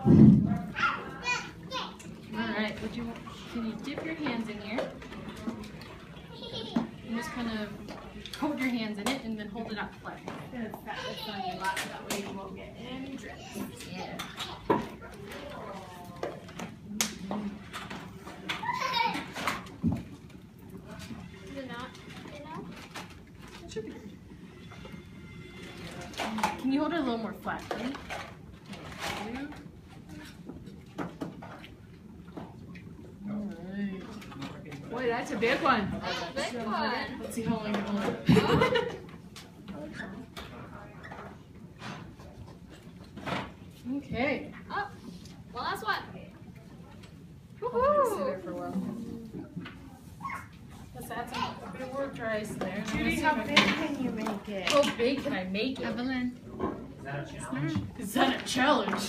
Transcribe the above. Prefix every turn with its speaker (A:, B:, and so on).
A: Alright, can you dip your hands in here? And just kind of hold your hands in it and then hold it up flat. Gonna pat this on your lap, that way you won't get any drips. Yeah.
B: Is it not?
A: It should be good. Can you hold it a little more flat, please? Thank you. Alright.
C: Boy, that's a big one.
B: Big one.
A: Let's see how long you hold it. Okay.
B: Oh, one last one.
A: Sit there for a while. Let's add some a bit more dry ice there.
C: Judy, how big can you make it?
A: How big can I make it?
B: Evelyn.
D: Is that a challenge?
A: Is that a challenge?